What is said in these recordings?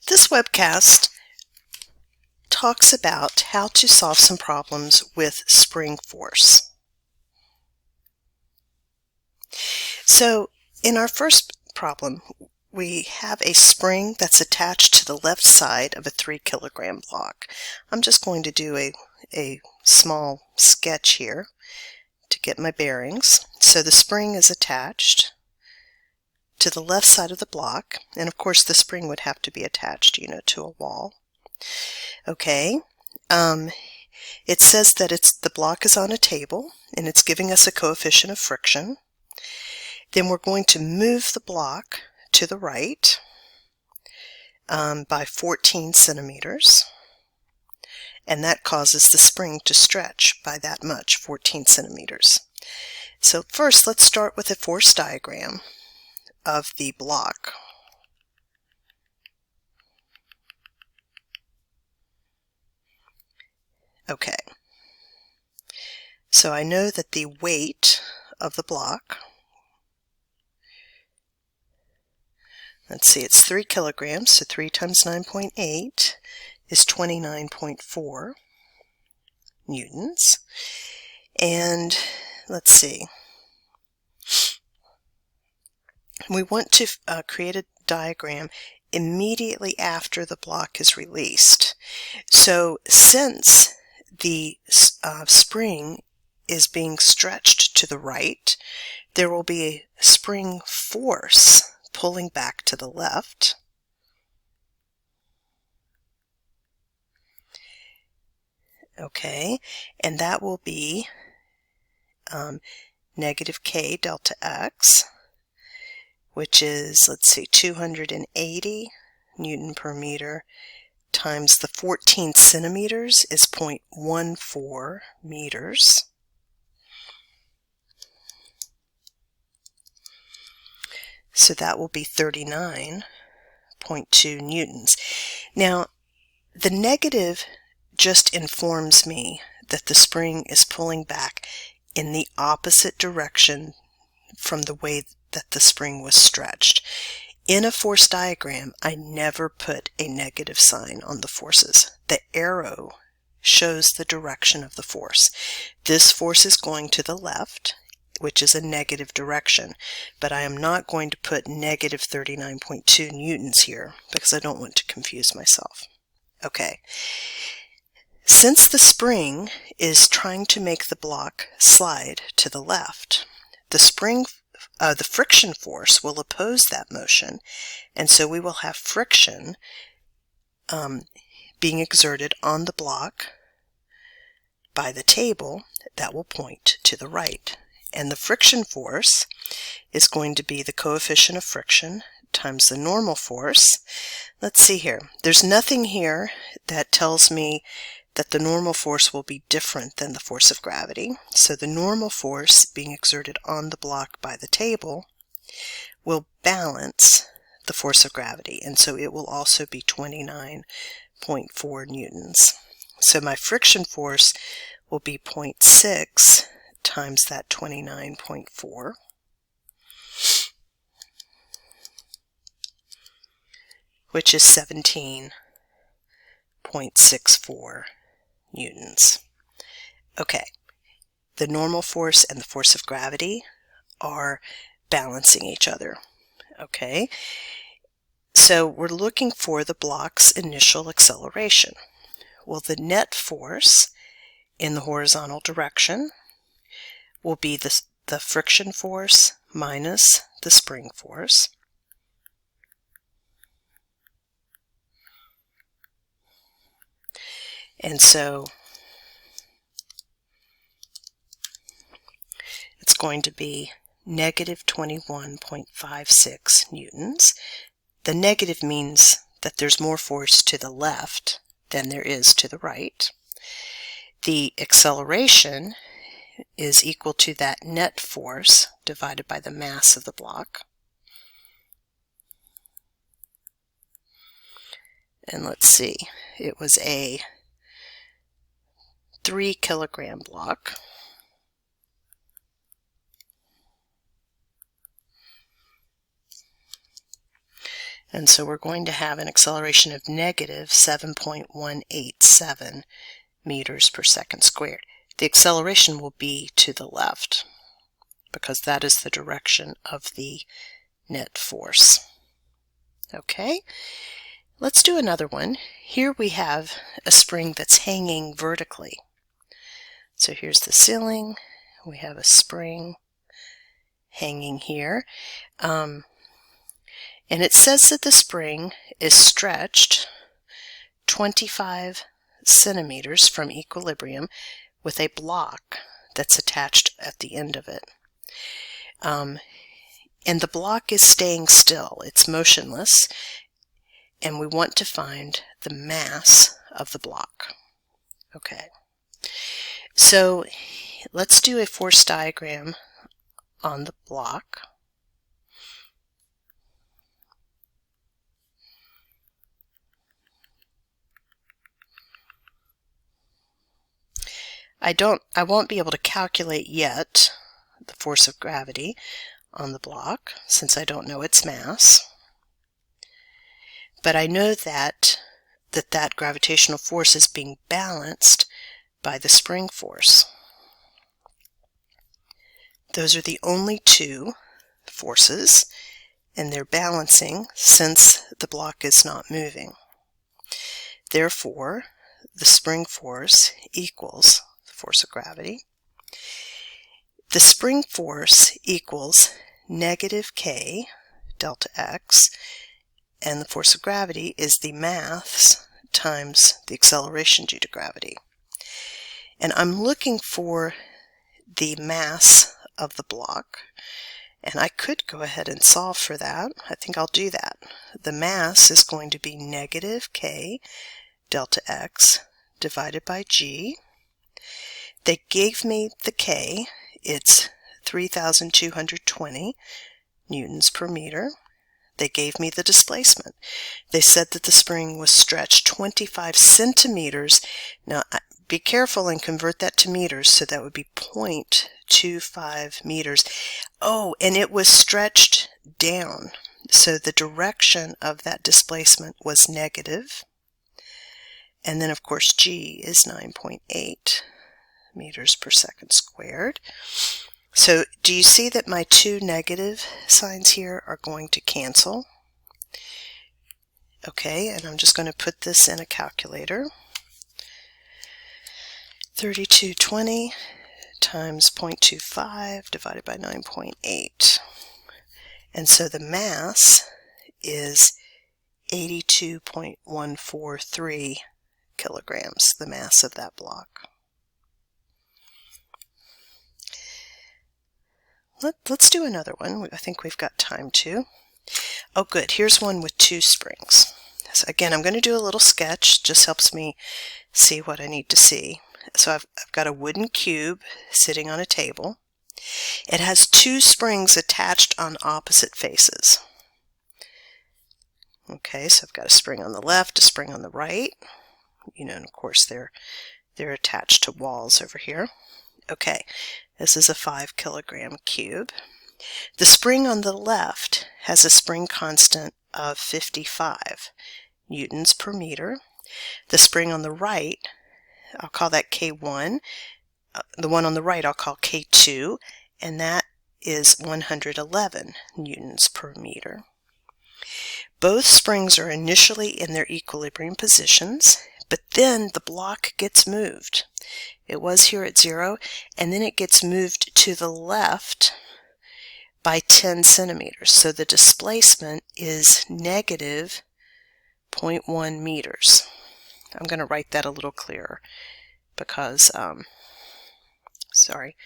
This webcast talks about how to solve some problems with spring force. So in our first problem, we have a spring that's attached to the left side of a 3 kilogram block. I'm just going to do a small sketch here to get my bearings. So the spring is attached to the left side of the block, and of course the spring would have to be attached, to a wall. Okay, it says that the block is on a table and it's giving us a coefficient of friction. Then we're going to move the block to the right by 14 centimeters, and that causes the spring to stretch by that much, 14 centimeters. So first let's start with a force diagram of the block. Okay, so I know that the weight of the block, let's see, it's 3 kilograms, so 3 times 9.8 is 29.4 newtons. And let's see, we want to create a diagram immediately after the block is released. So since the spring is being stretched to the right, there will be a spring force pulling back to the left. Okay, and that will be negative k delta x, which is, let's see, 280 Newton per meter times the 14 centimeters is 0.14 meters. So that will be 39.2 newtons. Now, the negative just informs me that the spring is pulling back in the opposite direction from the way that the spring was stretched. In a force diagram, I never put a negative sign on the forces. The arrow shows the direction of the force. This force is going to the left, which is a negative direction, but I am not going to put negative 39.2 newtons here because I don't want to confuse myself. Okay. Since the spring is trying to make the block slide to the left, the friction force will oppose that motion, and so we will have friction being exerted on the block by the table that will point to the right. And the friction force is going to be the coefficient of friction times the normal force. Let's see here. There's nothing here that tells me that the normal force will be different than the force of gravity. So the normal force being exerted on the block by the table will balance the force of gravity, and so it will also be 29.4 newtons. So my friction force will be 0.6 times that 29.4, which is 17.64 newtons. Okay, the normal force and the force of gravity are balancing each other. Okay, so we're looking for the block's initial acceleration. Well, the net force in the horizontal direction will be the friction force minus the spring force. And so it's going to be negative 21.56 newtons. The negative means that there's more force to the left than there is to the right. The acceleration is equal to that net force divided by the mass of the block. And let's see, it was a 3 kilogram block. And so we're going to have an acceleration of negative 7.187 meters per second squared. The acceleration will be to the left because that is the direction of the net force. Okay, let's do another one. Here we have a spring that's hanging vertically. So here's the ceiling. We have a spring hanging here. And it says that the spring is stretched 25 centimeters from equilibrium with a block that's attached at the end of it. And the block is staying still. It's motionless. And we want to find the mass of the block. Okay. So let's do a force diagram on the block. I won't be able to calculate yet the force of gravity on the block since I don't know its mass. But I know that gravitational force is being balanced by the spring force. Those are the only two forces, and they're balancing since the block is not moving. Therefore, the spring force equals the force of gravity. The spring force equals negative k delta x, and the force of gravity is the mass times the acceleration due to gravity. And I'm looking for the mass of the block, and I could go ahead and solve for that. I think I'll do that. The mass is going to be negative k delta x divided by g. They gave me the k. It's 3,220 newtons per meter. They gave me the displacement. They said that the spring was stretched 25 centimeters. Now, be careful and convert that to meters, so that would be 0.25 meters. Oh, and it was stretched down. So the direction of that displacement was negative. And then, of course, g is 9.8 meters per second squared. So do you see that my two negative signs here are going to cancel? Okay, and I'm just going to put this in a calculator. 3220 times 0.25 divided by 9.8. And so the mass is 82.143 kilograms, the mass of that block. Let's do another one. I think we've got time to. Oh, good. Here's one with two springs. So again, I'm going to do a little sketch. Just helps me see what I need to see. So I've got a wooden cube sitting on a table. It has two springs attached on opposite faces. Okay, so I've got a spring on the left, a spring on the right. You know, and of course they're attached to walls over here. Okay, this is a 5 kilogram cube. The spring on the left has a spring constant of 55 newtons per meter. The spring on the right, I'll call that K1. The one on the right I'll call K2, and that is 111 newtons per meter. Both springs are initially in their equilibrium positions, but then the block gets moved. It was here at 0, and then it gets moved to the left by 10 centimeters. So the displacement is negative 0.1 meters. I'm going to write that a little clearer because, sorry,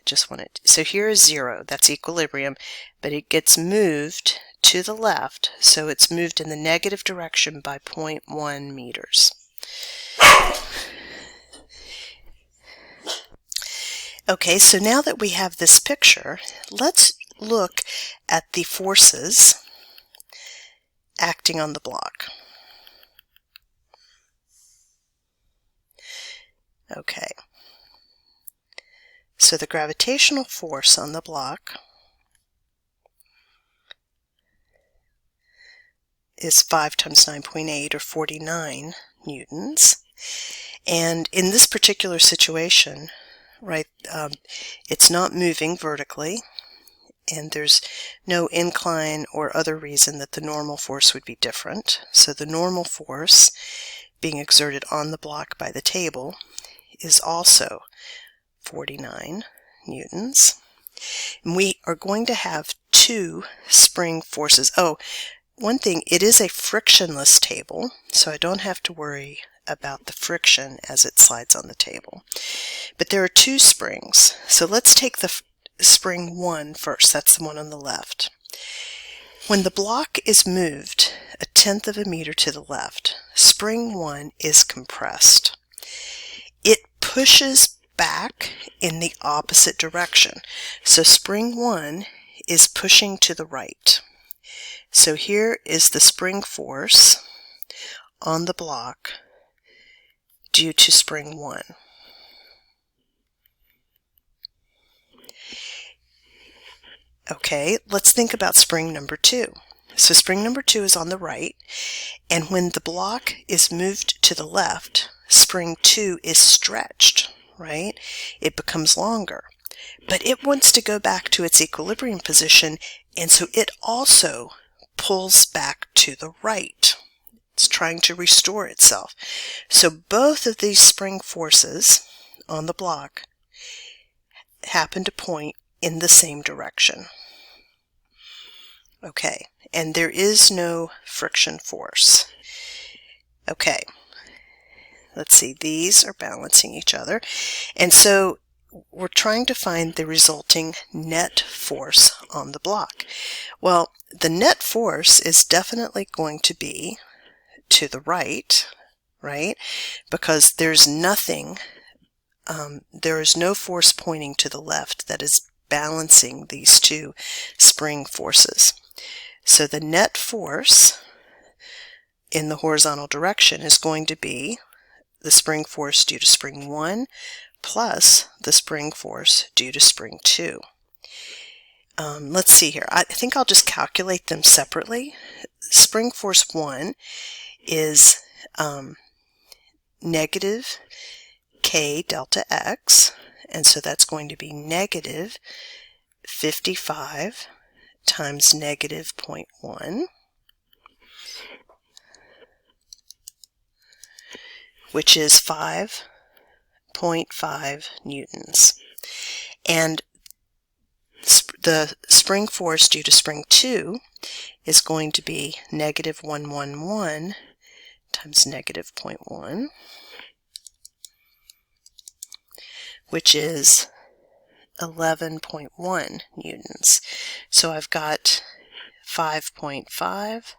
I just wanted to, so here is 0, that's equilibrium, but it gets moved to the left, so it's moved in the negative direction by 0.1 meters. Okay, so now that we have this picture, let's look at the forces acting on the block. Okay, so the gravitational force on the block is 5 times 9.8, or 49 newtons. And in this particular situation, right, it's not moving vertically, and there's no incline or other reason that the normal force would be different. So the normal force being exerted on the block by the table is also 49 newtons. And we are going to have two spring forces. Oh, one thing, it is a frictionless table, so I don't have to worry about the friction as it slides on the table. But there are two springs. So let's take the spring 1 first. That's the one on the left. When the block is moved 1/10 of a meter to the left, spring 1 is compressed. It pushes back in the opposite direction. So spring 1 is pushing to the right. So here is the spring force on the block due to spring 1. Okay, let's think about spring number 2. So spring number 2 is on the right, and when the block is moved to the left, spring 2 is stretched, right? It becomes longer. But it wants to go back to its equilibrium position, and so it also pulls back to the right. It's trying to restore itself. So both of these spring forces on the block happen to point in the same direction. Okay, and there is no friction force. Okay, let's see, these are balancing each other. And so we're trying to find the resulting net force on the block. Well, the net force is definitely going to be to the right, right? Because there's nothing, there is no force pointing to the left that is balancing these two spring forces. So the net force in the horizontal direction is going to be the spring force due to spring 1 plus the spring force due to spring 2. Let's see here. I think I'll just calculate them separately. Spring force 1 is negative k delta x, and so that's going to be negative 55 times negative 0.1, which is 5.5 newtons. And the spring force due to spring 2 is going to be negative 111 times negative 0.1, which is 11.1 newtons. So I've got 5.5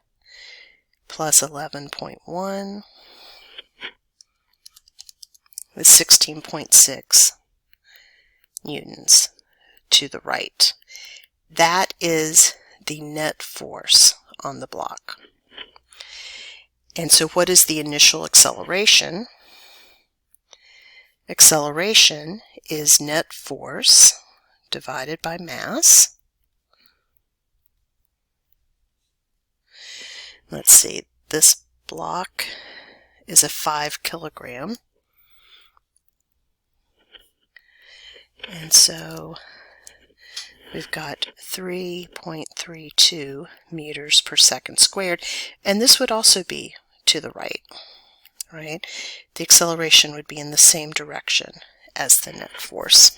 plus 11.1 is 16.6 newtons to the right. That is the net force on the block. And so what is the initial acceleration? Acceleration is net force divided by mass. Let's see, this block is a 5 kilogram. And so we've got 3.32 meters per second squared. And this would also be to the right, right? The acceleration would be in the same direction as the net force.